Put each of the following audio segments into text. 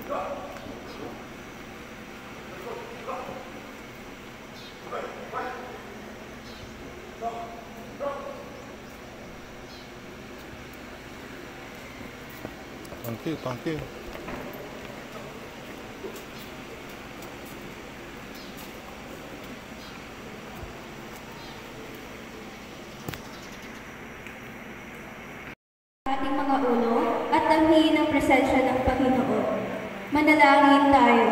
Thank you, thank you. Ating mga ulo at damhin ang presensya ng Panginoon. Manalangin tayo.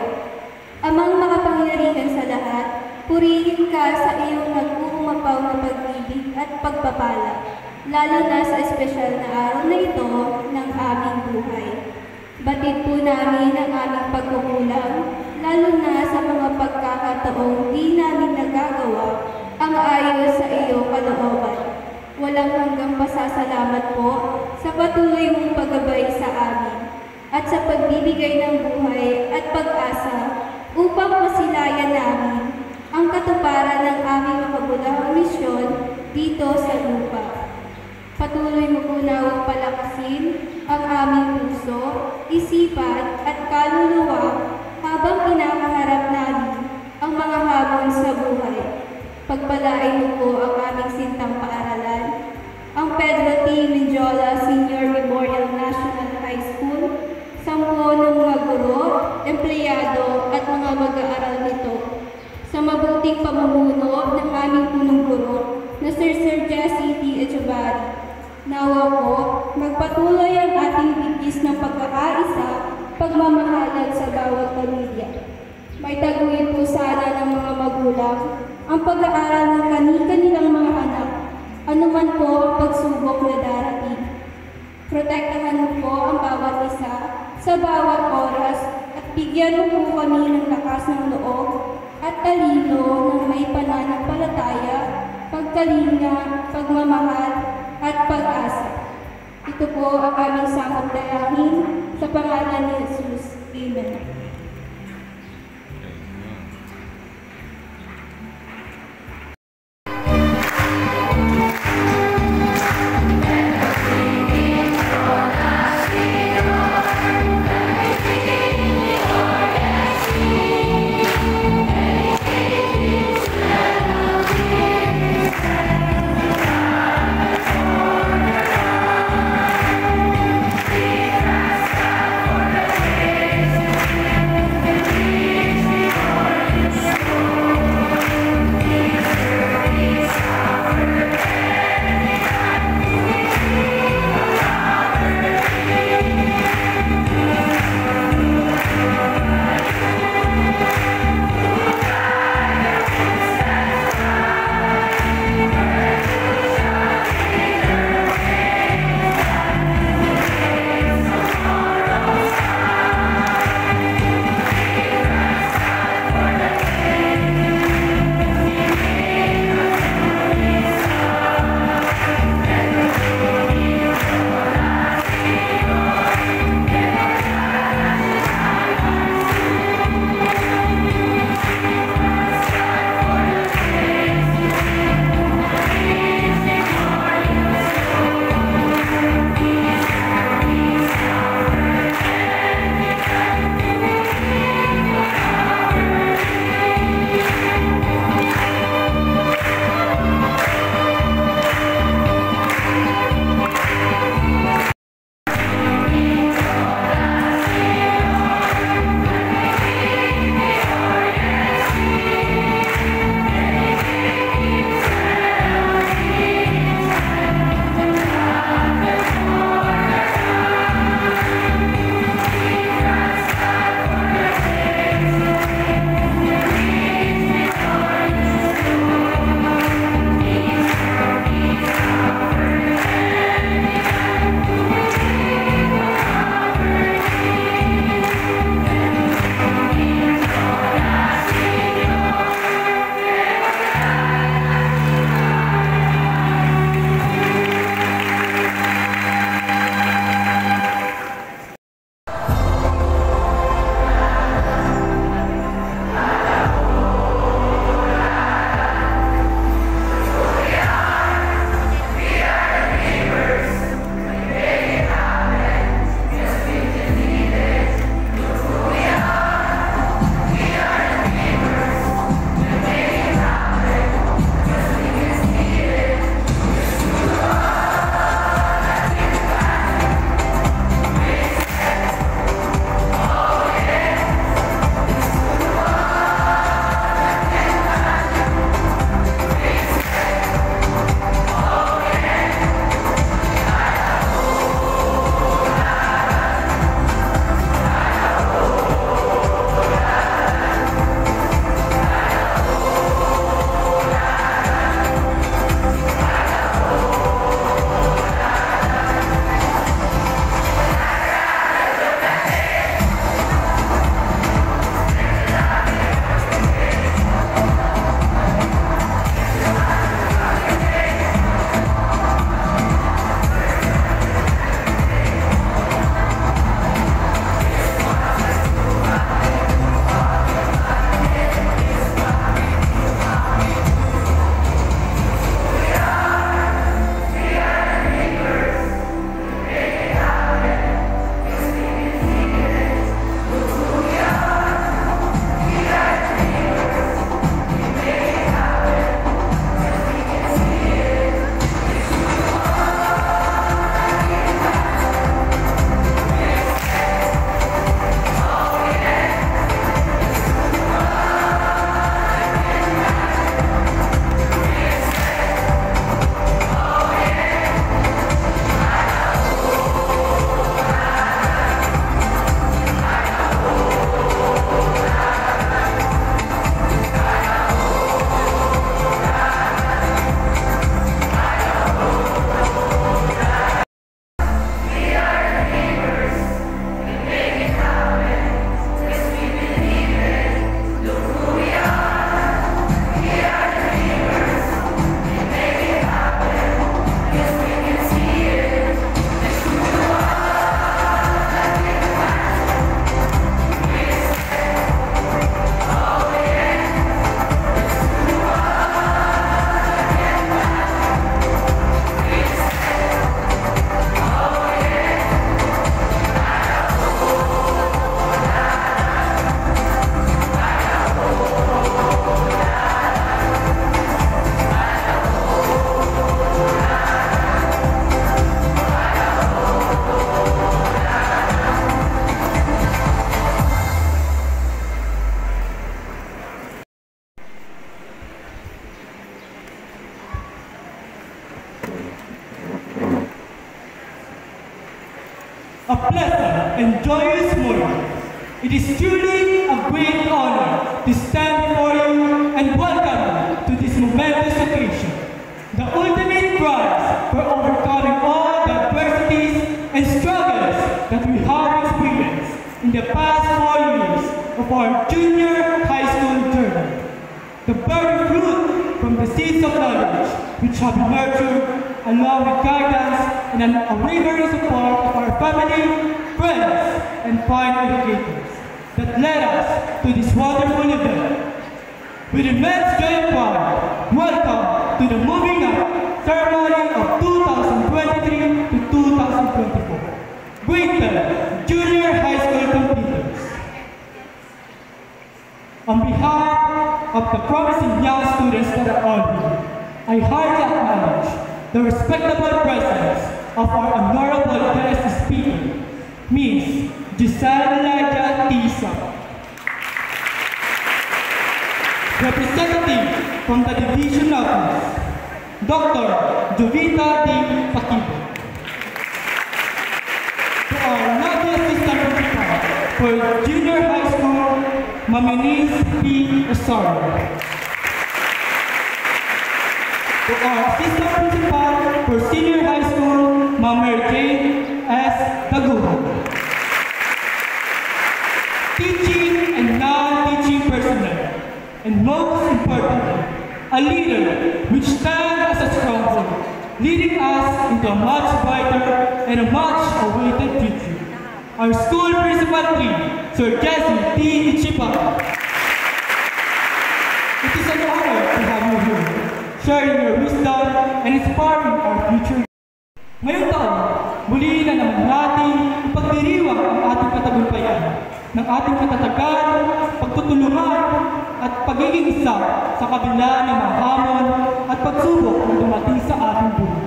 Amang makapangyarihan sa lahat, purihin ka sa iyong nag-uumapaw na pag-ibig at pagpapala, lalo na sa espesyal na araw na ito ng aming buhay. Batid po namin ang aming pagkukulang, lalo na sa mga pagkakataong di namin nagagawa ang ayon sa iyong kalooban. Walang hanggang pasasalamat po sa patuloy mong paggabay sa amin at sa pagbibigay ng buhay at pag-asa upang masilayan namin ang katuparan ng aming makabuluhang misyon dito sa lupa. Patuloy mo po nawang palakasin ang aming puso, isipan at kaluluwa habang kinakaharap namin ang mga hamon sa buhay. Pagpalain mo po ang aming sintang paaralan, ang Pedro T. Mendiola Senior Memorial National High School, 10 ng mga guro, empleyado at mga mag-aaral nito. Sa mabuting pamumuno ng aming punong guro na Sir Jesse T. Echevarri, nawa po magpatuloy ang ating bigis ng pagkakaisa, pagmamahalan sa bawat pamilya. May taguin po sana ng mga magulang ang pag-aaral ng kani-kanilang mga anak, anuman po ang pagsubok na darating. Protektahan mo po ang bawat isa sa bawat oras at bigyan mo po kami ng lakas ng loob at talino ng may pananampalataya, pagkalinga, pagmamahal at pag-asa. Ito po ang aming samot dalangin sa pangalan ni Jesus. Amen. a pleasant and joyous morning. It is truly a great honor to stand before you and welcome you to this momentous occasion, the ultimate prize for overcoming all the adversities and struggles that we have experienced in the past 4 years of our junior high school journey. The bearing fruit from the seeds of knowledge which have been nurtured along with guidance and an unwavering support of our family, friends, and fine educators that led us to this wonderful event. With immense joy and pride, welcome to the Moving Up ceremony of 2023 to 2024. Great Junior High School completers. On behalf of the promising young students that are all here, I highly acknowledge the respectable presence of our honorable guest speaker, Ms. Giselle Elijah Tisa, representative from the Division Office, Dr. Jovita D. Paquibo, to our lovely assistant principal for Junior High School, Maminis P. Osorio, to our assistant principal for Senior High School, Ma'am Jane S. Daguho, teaching and non-teaching personnel, and most importantly, a leader which stands as a stronghold, leading us into a much brighter and a much awaited future. Our school principal 3, Sir Jesse T. Ichiba. It is an honor to have you here, sharing your wisdom and inspiring our future. Ngayong taon, muli na naman natin ipagdiriwang ang ating katagumpayan ng ating katatagan, pagtutulungan at pagiging isa sa kabila ng mga hamon at pagsubok na dumating sa ating buhay.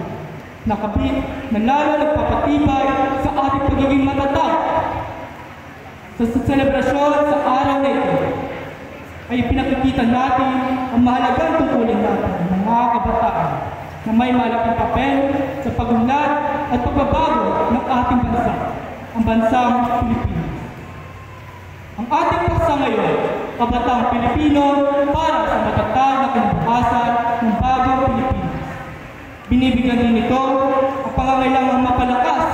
Nakabit na lalo nagpapatibay sa ating pagiging matatag. Sa selebrasyon sa araw na ito, ay pinakikita natin ang mahalagang tungkulin natin ng mga kabataan na may malaking papel sa pagunlad at pagbabago ng ating bansa, ang bansang Pilipinas. Ang ating paksa ngayon, Kabatang Pilipino para sa matatag na kinabukasan ng bagong Pilipinas. Binibigyan din ito ang pangangailangang mapalakas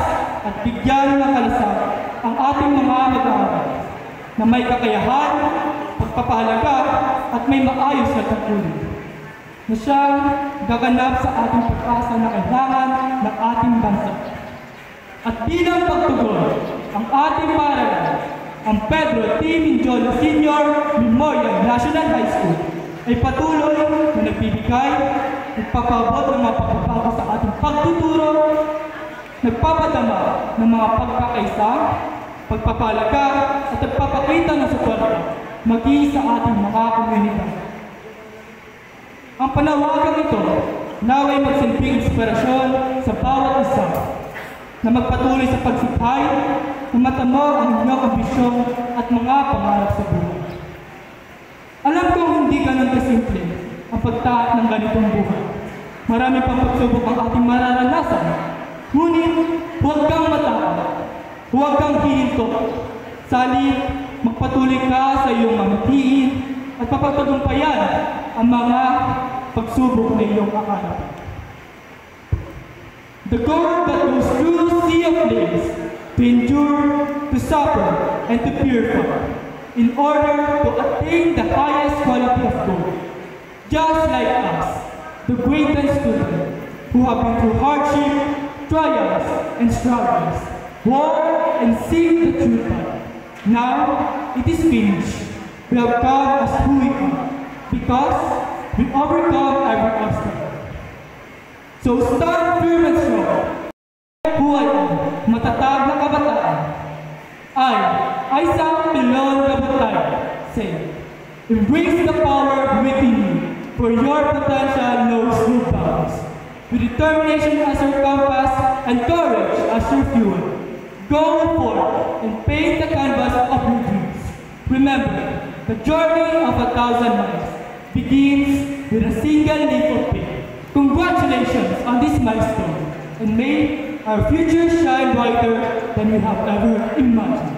at bigyan ng kalisag ang ating mga mag-aaral na may kakayahan, pagpapahalaga at may maayos na tungkulin na siyang gaganap sa ating pag-asa na kailangan ng ating bansa. At bilang pagtugon, ang ating paaralan, ang Pedro T. Minjolo Sr. Memorial National High School ay patuloy na nagbibigay, nagpapabot ng mga pagbabago sa ating pagtuturo, nagpapadama ng mga pagkakaisa, pagpapalaga at nagpapakita ng suporta maging sa ating mga komunidad. Ang panawagang ito naway magsilbing inspirasyon sa bawat isa na magpatuloy sa pagsikay na matamo ang inyong ambisyon at mga pangarap sa buhay. Alam kong hindi ganun kasimple ang pagtaat ng ganitong buhay. Marami pang pagsubok ang ating mararanasan. Ngunit huwag kang matakot, huwag kang hihinto. Sali, magpatuloy ka sa iyong mamitiin at papagtagumpayan ang mga pagsubok na iyong kakalap. The gold that goes through the sea of flames, to endure, to suffer, and to purify, in order to attain the highest quality of gold. Just like us, the greatest students who have been through hardship, trials, and struggles, war, and sing the true path. Now, it is finished. We have come as who we are, because we overcome every obstacle. So stand firm and strong. Who I am, matatag na kabataan. I, Isaac Pilon Kabutay, say, embrace the power within you, for your potential knows no bounds. With determination as your compass and courage as your fuel, go forth and paint the canvas of your dreams. Remember, the journey of 1,000 miles begins with a single leap of faith. Congratulations on this milestone, and may our future shine brighter than we have ever imagined.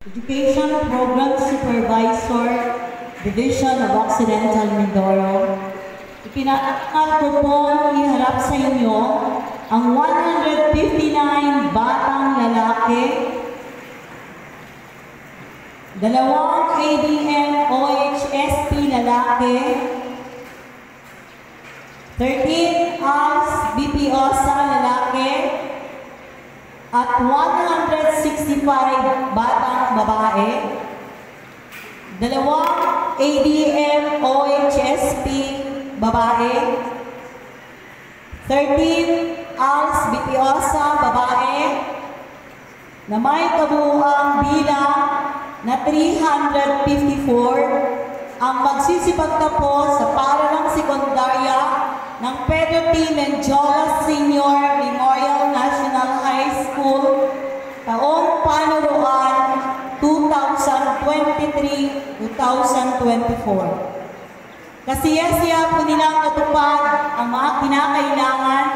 Education Program Supervisor, Division of Occidental Mindoro. Ipinangaral ko pong iharap sa inyo ang 159 batang lalaki, 2 ADM OHSP lalaki, 13 ALS BPOSA lalaki, at 165 batang babae, 2 ADM OHSP babae, 13 ALS BPOSA babae, na may kabuuang bilang na 354 ang magsisipagtapos sa paralang sekundarya ng Pedro T. Menjola Senior Memorial National High School taong panuruan 2023-2024. Kasiyasiya po nilang natupad ang mga kinakailangan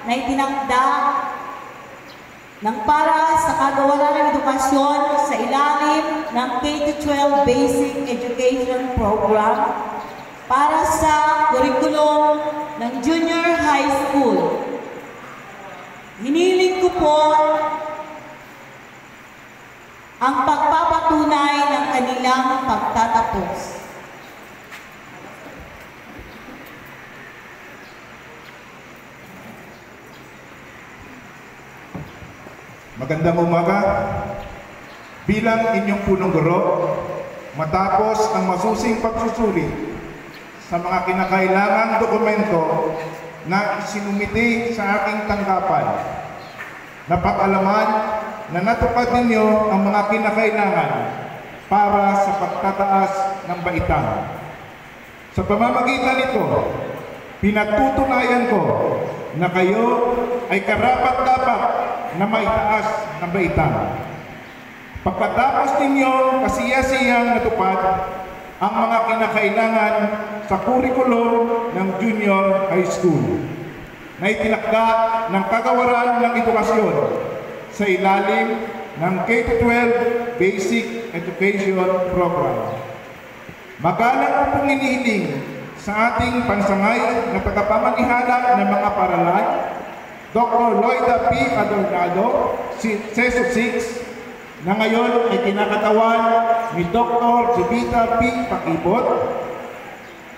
na itinakda ng para sa kagawaran ng edukasyon sa ilalim ng K-12 Basic Education Program para sa kurikulum ng Junior High School. Hiniling ko po ang pagpapatunay ng kanilang pagtatapos. Magandang umaga. Bilang inyong punong guro, matapos ang masusing pagsusuri sa mga kinakailangang dokumento na isinumiti sa aking tanggapan, napag-alaman na natupad ninyo ang mga kinakailangan para sa pagtataas ng baitang. Sa pamamagitan nito, pinatutunayan ko na kayo ay karapat-dapat na maitaas ng baitang. Pagkatapos ninyo kasiyasiyang natupad ang mga kinakailangan sa kurikulum ng Junior High School na itinakda ng kagawaran ng edukasyon sa ilalim ng K-12 Basic Education Program. Magalang po pong inihiling sa ating pansangay na tagapamanihala ng mga paralan, Dr. Loida P. Adornado, CESO 6, na ngayon ay kinakatawan ni Dr. Jubita P. Pakibot,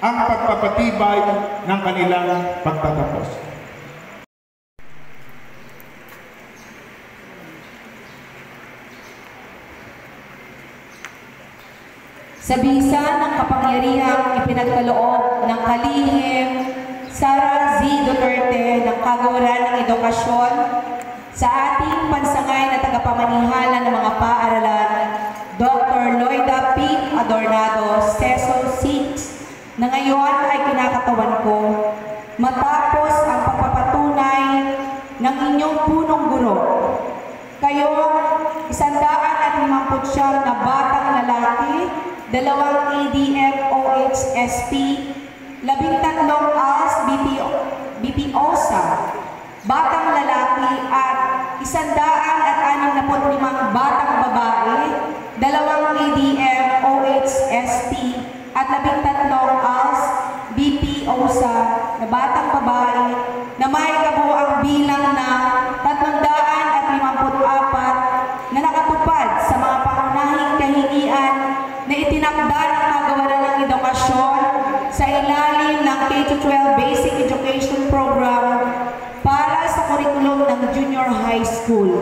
ang pagpapatibay ng kanilang pagtatapos. Sa bisa ng kapangyarihang ipinagkaloob ng kalihim Sara Z. Duterte ng Kagawaran ng Edukasyon sa ating pansangay na tagapamanihala ng mga paaralan, Dr. Loida P. Adornado, CESO 6, na ngayon ay kinakatawan ko, matapos ang pagpapatunay ng inyong punong guro, kayo 159 na batang lalaki, 2 ADM OHSP, 13 ALS BPOSA, batang lalaki at 165 batang babae, 2 ADM OHSP at 13 ALS BPOSA na batang babae na may kabuuang bilang na 354 na nakatupad sa mga pangunahing kahingian na itinakda ng kagawaran ng edukasyon sa ilalim ng K-12 Basic Education Program para sa kurikulum ng Junior High School.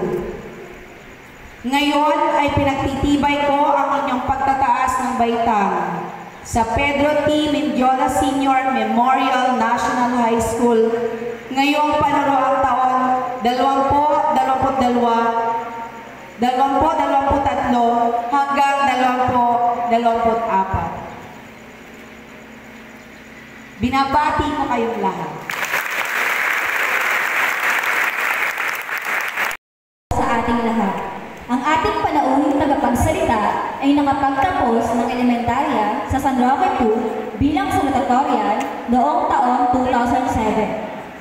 Ngayon ay pinagtitibay ko ang inyong pagtataas ng baitang sa Pedro T. Menjola Senior Memorial National High School ngayong panuroang taon 2023 hanggang 2024. Binabati ko kayong lahat. Sa ating lahat, ang ating panauhing tagapagsalita ay nakapagtapos ng elementarya sa San Roque 2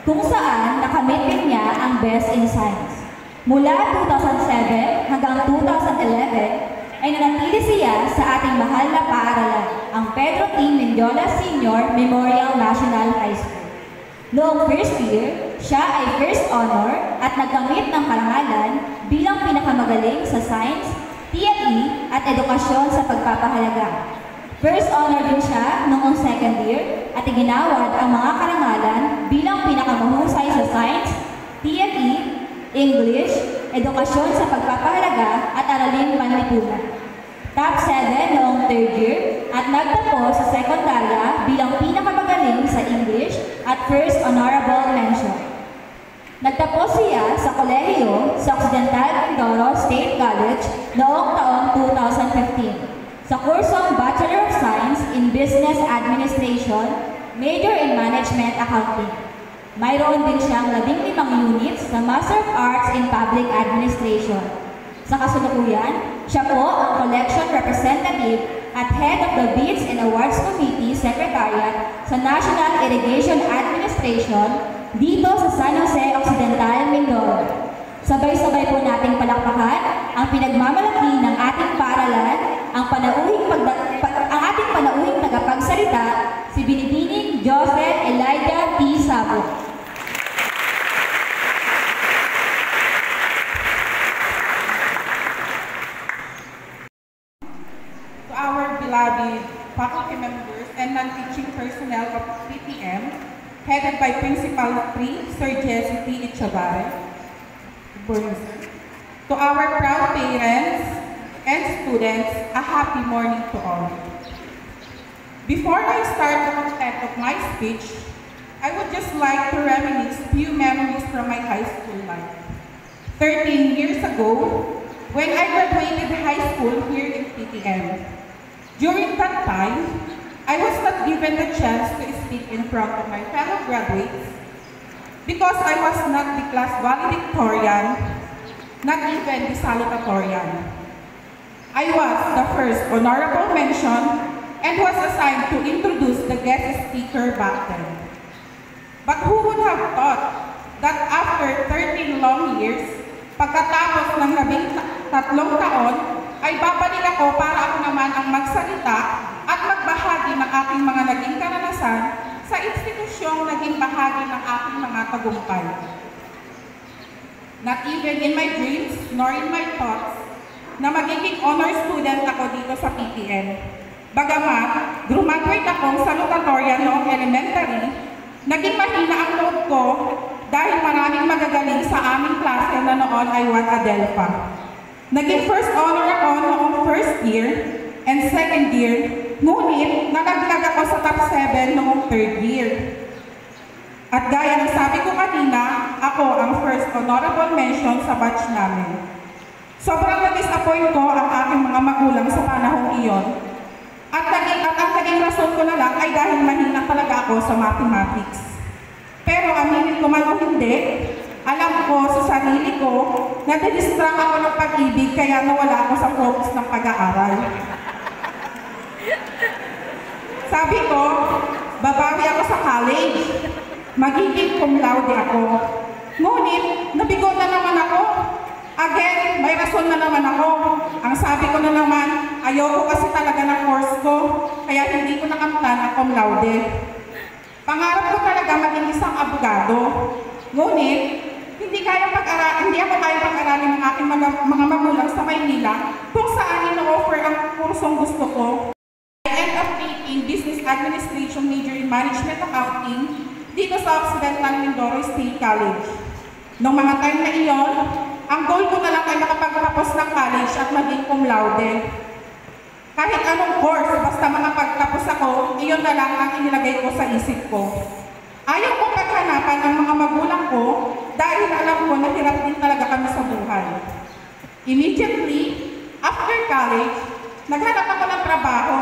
kung saan nakamit din niya ang Best in Science. Mula 2007 hanggang 2011 ay nanatili siya sa ating mahal na paaralan, ang Pedro T. Mendiola Sr. Memorial National High School. Noong first year, siya ay first honor at nagkamit ng karangalan bilang pinakamagaling sa science, TLE at edukasyon sa pagpapahalaga. First honor din siya noong second year at iginawad ang mga karangalan bilang pinakamahusay sa science, TLE, English, edukasyon sa pagpapahalaga at aralin panlipunan. Top 7 noong third year at nagtapos sa sekundarya bilang pinakamagaling sa English at first honorable mention. Nagtapos siya sa kolehiyo sa Occidental Mindoro State College noong taong 2015 sa kursong Bachelor of Science in Business Administration, major in Management Accounting. Mayroon din siyang 15 units sa Master of Arts in Public Administration. Sa kasalukuyan, siya po ang Collection Representative at Head of the Bids and Awards Committee Secretariat sa National Irrigation Administration dito sa San Jose Occidental, Mindoro. Sabay-sabay po nating palakpakan ang pinagmamalaki ng ating paaralan, ang ating panauhing tagapagsalita, si Binibining Joseph Elijah T. Sabo. To our beloved faculty members and non-teaching personnel of PPM, headed by Principal 3, Sir Jesse T. Ichabare. To our proud parents and students, a happy morning to all. Before I start the content of my speech, I would just like to reminisce few memories from my high school life. 13 years ago, when I graduated high school here in PTM. During that time, I was not given the chance to speak in front of my fellow graduates because I was not the class valedictorian, not even the salutatorian. I was the first honorable mention and was assigned to introduce the guest speaker back then. But who would have thought that after 13 long years, pagkatapos ng 13 taon, ay babalik ako para ako naman ang magsalita at magbahagi ng aking mga naging karanasan sa institusyong naging bahagi ng aking mga tagumpay. Not even in my dreams nor in my thoughts na magiging honor student ako dito sa PTM. Bagamat, graduate akong salutatorian noong elementary, naging mahina ang loob ko dahil maraming magagaling sa aming klase na noon ay Juan Adelpa. Naging first honor ako noong first year and second year, ngunit nalaglag ako sa top 7 noong third year. At gaya ng sabi ko kanina, ako ang first honorable mention sa batch namin. Sobrang na-disappoint ko ang aking mga magulang sa panahong iyon. At ang naging rason ko na lang ay dahil mahina talaga ako sa mathematics. Pero aminin ko man o hindi, alam ko sa sarili ko na na-distract ako ng pag-ibig kaya nawala ako sa focus ng pag-aaral. Sabi ko, babawi ako sa college. Magiging cum laude ako. Ngunit, nabigo na naman ako. Again, may rason na naman ako. Ang sabi ko na naman, ayoko kasi talaga ng course ko, kaya hindi ko nakamtan ang cum laude. Pangarap ko talaga maging isang abogado. Ngunit, hindi ako kaya pag-aralin ng aking mga magulang sa Maynila kung saan ino-offer ang kursong gusto ko. I end up taking Business Administration major in Management Accounting dito sa Occidental Mindoro State College. Noong mga time na iyon, ang goal ko na lang ay makapagtapos ng college at maging cum laude. Kahit anong course, basta makapagtapos ako, iyon na lang ang inilagay ko sa isip ko. Ayaw kong paghanapan ang mga magulang ko dahil alam ko na hirap din talaga kami sa buhay. Immediately, after college, naghanap ako ng trabaho.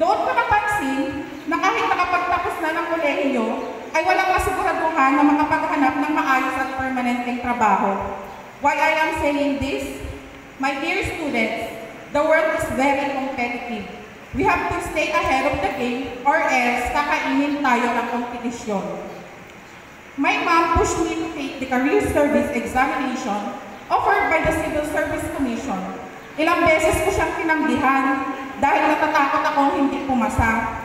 Doon ko napansin na kahit nakapagtapos na ng kolehiyo, ay walang kasiguraduhan na makapaghanap ng maayos at permanenteng trabaho. Why I am saying this? My dear students, the world is very competitive. We have to stay ahead of the game or else kakainin tayo ng kompetisyon. My mom pushed me to take the career service examination offered by the Civil Service Commission. Ilang beses ko siyang tinanggihan dahil natatakot akong hindi pumasa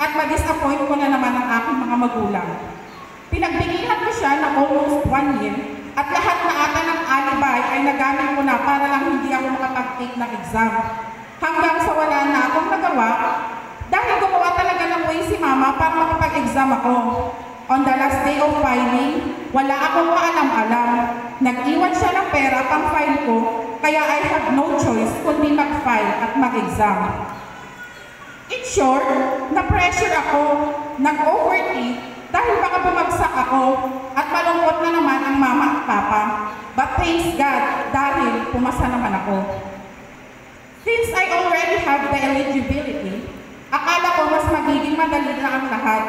at ma-disappoint ko na naman ang aking mga magulang. Pinagbigyan ko siya ng almost 1 year at lahat na ata ng alibay ay nagamit ko na para lang hindi ako makapag-take ng exam. Hanggang sa wala na akong nagawa dahil gumawa talaga ng way si mama para makapag-exam ako. On the last day of filing, wala akong kaalam-alam. Nag-iwan siya ng pera pang file ko, kaya I have no choice kundi mag-file at mag-exam. In short, na-pressure ako, nag-overthink dahil baka bumagsak ako at malungkot na naman ang mama at papa. But thanks God, dahil pumasa naman ako. Since I already have the eligibility, akala ko mas magiging madali na ang lahat.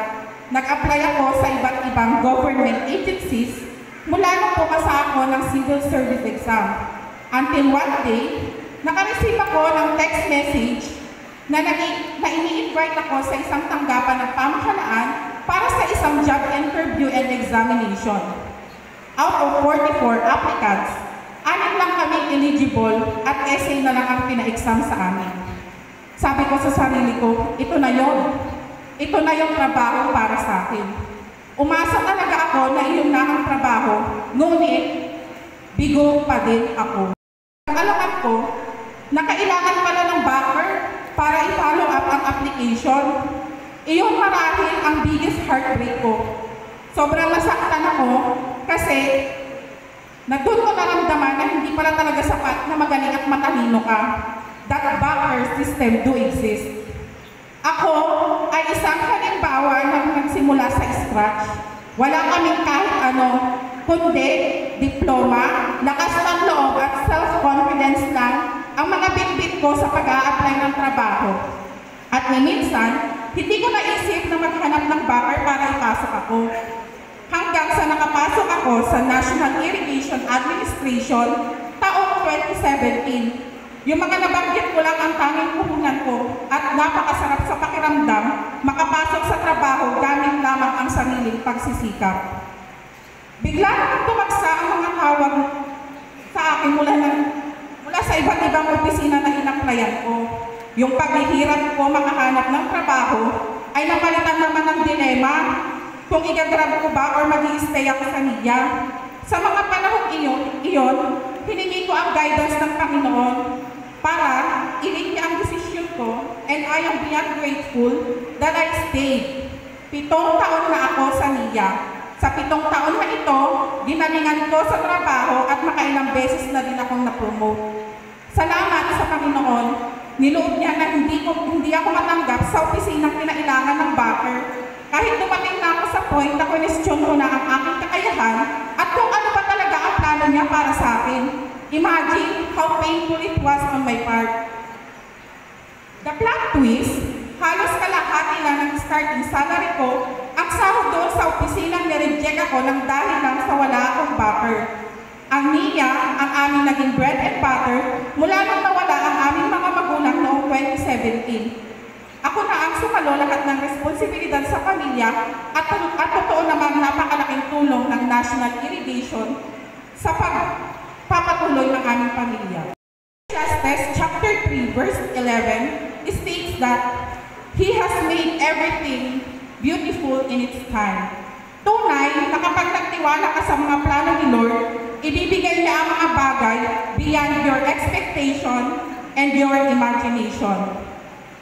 Nag-apply ako sa iba't ibang government agencies mula nung pumasa ako ng civil service exam. Until one day, nakareceive ako ng text message na ini-invite ako sa isang tanggapan ng pamahalaan para sa isang job interview and examination. Out of 44 applicants, 6 lang kami eligible at essay na lang ang pina-exam sa amin. Sabi ko sa sarili ko, ito na yon. Ito na yung trabaho para sa akin. Umasa talaga ako na iyon na ang trabaho, ngunit bigo pa din ako. Alaman ko na kailangan pala ng backer para i-follow up ang application. Iyon marahil ang biggest heartbreak ko. Sobrang nasaktan ako kasi doon ko naramdaman na hindi pala talaga sapat na magaling at matalino ka. That backer system do exist. Ako ay isang halimbawa na nagsimula sa scratch. Wala kaming kahit ano, kundi diploma, lakas ng loob at self-confidence lang ang mga bitbit ko sa pag-a-apply ng trabaho. At minsan, hindi ko naisip na maghanap ng backer para ipasok ako. Hanggang sa nakapasok ako sa National Irrigation Administration taong 2017. Yung mga nabanggit ko lang ang tanging puhunan ko at napakasarap sa pakiramdam makapasok sa trabaho gamit lamang ang sariling pagsisikap. Bigla nang tumagsa ang mga tawag sa akin mula sa iba't ibang opisina na inaplayan ko. Yung paghihirap ko makahanap ng trabaho ay napalitan naman ng dilema kung igagrab ko ba or mag-i-stay ako sa NIA. Sa mga panahon iyon, hiningi ko ang guidance ng Panginoon para i-lead niya ang desisyon ko, and I am beyond grateful that I stayed. 7 taon na ako sa NIA. Sa 7 taon na ito, ginalingan ko sa trabaho at makailang beses na din akong na-promote. Salamat sa Panginoon, niloob niya na hindi ako matanggap sa opisinang kinailangan ng backer. Kahit dumating na ako sa point na question ko na ang aking kakayahan at kung ano ba talaga ang plano niya para sa akin. Imagine how painful it was on my part. The plot twist, halos kalahati lang ng starting salary ko, ang sahod doon sa opisinang nireject ako ng dahil lang sa wala akong backer. Ang NIA, ang aming naging bread and butter, mula nang nawala ang aming mga magulang noong 2017. Ako na ang sumalo lahat ng responsibilidad sa pamilya at totoo namang napakalaking tulong ng National Irrigation sa pagpapatuloy ng aming pamilya. Ecclesiastes chapter 3 verse 11 states that He has made everything beautiful in its time. Tunay na kapag nagtiwala ka sa mga plano ni Lord, ibibigay niya ang mga bagay beyond your expectation and your imagination.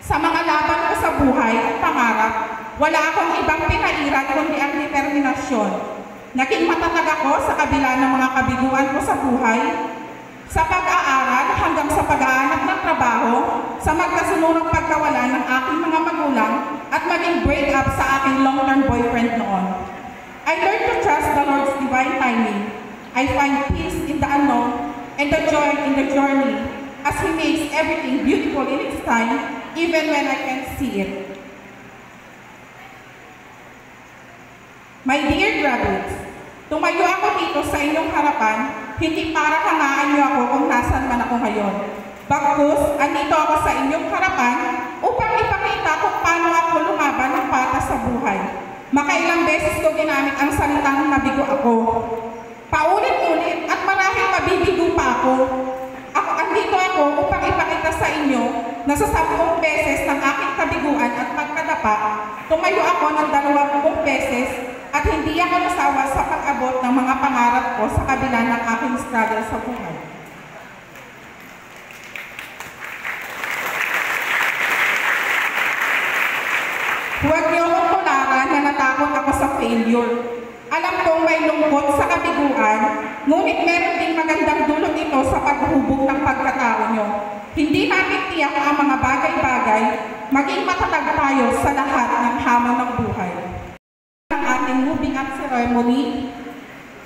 Sa mga laban ko sa buhay at pangarap, wala akong ibang pinairan kundi ang determinasyon. Naging matatag ako sa kabila ng mga kabiguan ko sa buhay, sa pag-aaral hanggang sa pag-aanap ng trabaho, sa magkasunurang pagkawala ng aking mga magulang at maging break up sa aking long-term boyfriend noon. I learned to trust the Lord's divine timing. I find peace in the unknown and the joy in the journey as He makes everything beautiful in its time, even when I can't see it. My dear graduates, tumayo ako dito sa inyong harapan, hindi para hangaan niyo ako kung nasan man ako ngayon. Bagkus, andito ako sa inyong harapan upang ipakita kung paano ako lumaban ng patas sa buhay. Makailang beses ko ginamit ang salitang nabigo ako. Paulit-ulit at marahil mabibigo pa ako. Andito ako upang ipakita sa inyo na sa 10 beses ng aking kabiguan at pagkadapa, tumayo ako ng 20 beses at hindi ako nasawa sa pag-abot ng mga pangarap ko sa kabila ng aking struggle sa buhay. Huwag niyo akong tularan na natakot ako sa failure. Alam kong may lungkot sa kabiguan, ngunit meron ding magandang dulot ito sa paghubog ng pagkatao nyo. Hindi natin tiyak ang mga bagay-bagay, maging matatag tayo sa lahat ng hamon ng buhay. Ang ating moving up ceremony,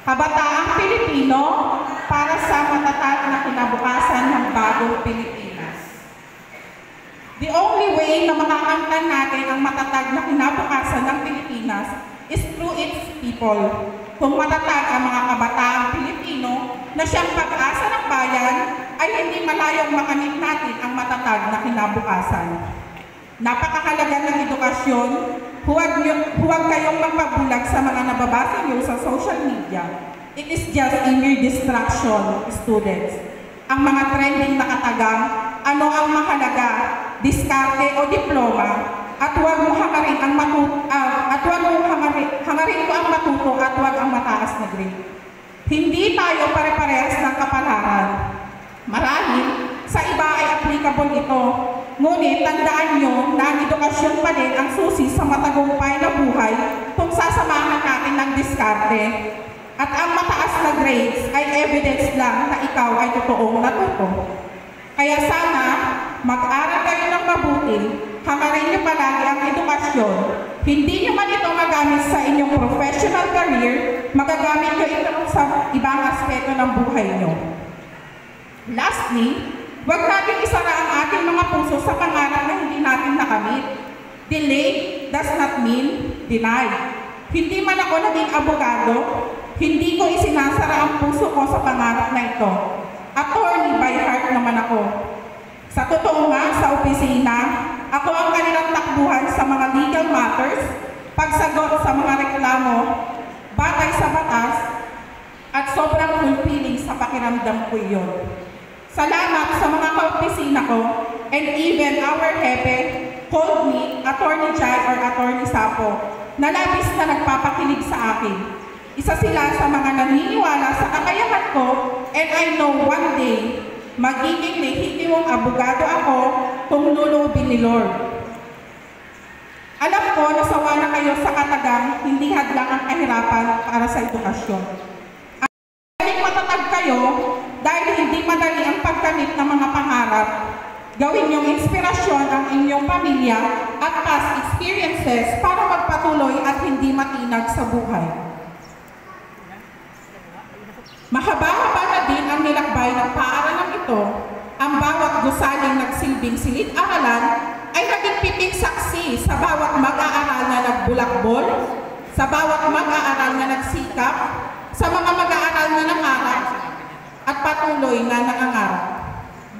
Kabataang Pilipino para sa matatag na kinabukasan ng bagong Pilipinas. The only way na makakamtan natin ang matatag na kinabukasan ng Pilipinas is through its people. Kung matatag ang mga kabataang Pilipino na siyang pag-asa ng bayan, ay hindi malayong makamit natin ang matatag na kinabukasan. Napakahalaga ng edukasyon, huwag kayong magpabulag sa mga nababasa niyo sa social media. It is just a mere distraction, students. Ang mga trending na katagang, ano ang mahalaga, diskarte o diploma, at huwag mo hangarin ang hangarin ko ang matuto at huwag ang mataas na grade. Hindi tayo pare-parehas ng kapalaran. Marahil, sa iba ay applicable ito. Ngunit tandaan nyo na ang edukasyon pa din ang susi sa matagumpay na buhay kung sasamahan natin ng diskarte. At ang mataas na grades ay evidence lang na ikaw ay totoong natuto. Kaya sana, mag-aral kayo ng mabuti, hangarin niyo palagi ang edukasyon. Hindi niyo man ito magamit sa inyong professional career, magagamit niyo ito sa ibang aspeto ng buhay niyo. Lastly, huwag natin isara ang ating mga puso sa pangarap na hindi natin nakamit. Delay does not mean denied. Hindi man ako naging abogado, hindi ko isinasara ang puso ko sa pangarap na ito. Attorney by heart naman ako. Sa totoo nga, sa opisina, ako ang kanilang takbuhan sa mga legal matters, pagsagot sa mga reklamo, batay sa batas, at sobrang fulfilling sa pakiramdam ko iyon. Salamat sa mga kaopisina ko, and even our hepe called me Attorney Jai or Attorney Sapo, na labis na nagpapakilig sa akin. Isa sila sa mga naniniwala sa kakayahan ko, and I know one day, magiging lehitimong abogado ako kung lulubin ni Lord. Alam ko na sawa na kayo sa katagang hindi hadlang ang kahirapan para sa edukasyon. Ang matatag kayo dahil hindi madali ang pagkamit ng mga pangarap. Gawin niyong inspirasyon ang inyong pamilya at past experiences para magpatuloy at hindi matinag sa buhay. Mahaba-haba na din ang nilakbay ng paaralang ito. Ang bawat gusaling nagsilbing silid-aralan ay naging piping saksi sa bawat mag-aaral na nagbulakbol, sa bawat mag-aaral na nagsikap, sa mga mag-aaral na nangarap, at patuloy na nangangarap.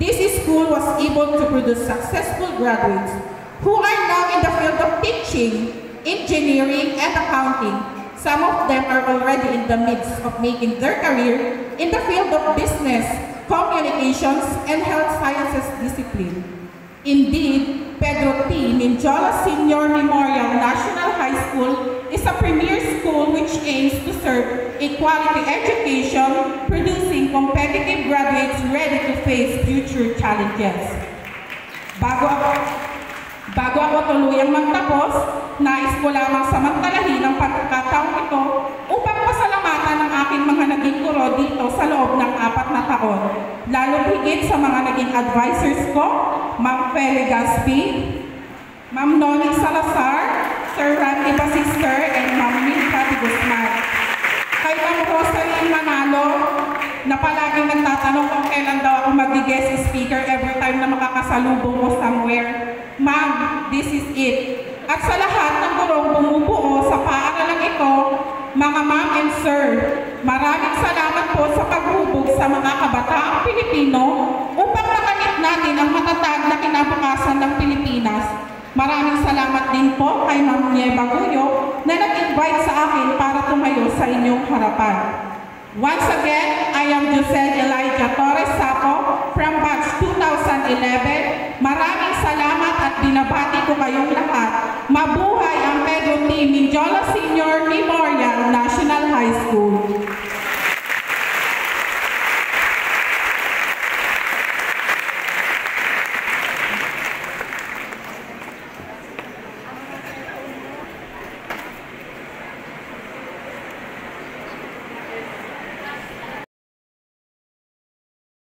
This school was able to produce successful graduates who are now in the field of teaching, engineering, and accounting. Some of them are already in the midst of making their career in the field of business, communications, and health sciences discipline. Indeed, Pedro T. Minjola Senior Memorial National High School is a premier school which aims to serve a quality education, producing competitive graduates ready to face future challenges. Bago ako tuluyang magtapos, nais ko lamang samantalahin ang pagkakataong ito upang pasalamatan ang aking mga naging guro dito sa loob ng 4 na taon. Lalo higit sa mga naging advisors ko, Ma'am Feli Gaspi, Ma'am Noni Salazar, Sir Randy Basister, and Ma'am Milka de Guzman. Kay Ma'am Rosalie Manalo, na palaging nagtatanong kung kailan daw ako mag-guest speaker every time na makakasalubong ko somewhere. Ma'am, this is it. At sa lahat ng gurong bumubuo sa paaralang ito, mga ma'am and sir, maraming salamat po sa paghubog sa mga kabataang Pilipino upang makamit natin ang matatag na kinabukasan ng Pilipinas. Maraming salamat din po kay Ma'am Nieva Guyo na nag nag-invite sa akin para tumayo sa inyong harapan. Once again, I am Josel Elijah Torres Sapo from batch 2011. Maraming salamat at binabati ko kayong lahat. Mabuhay ang Pedro T. Mindiola Senior Memorial National High School.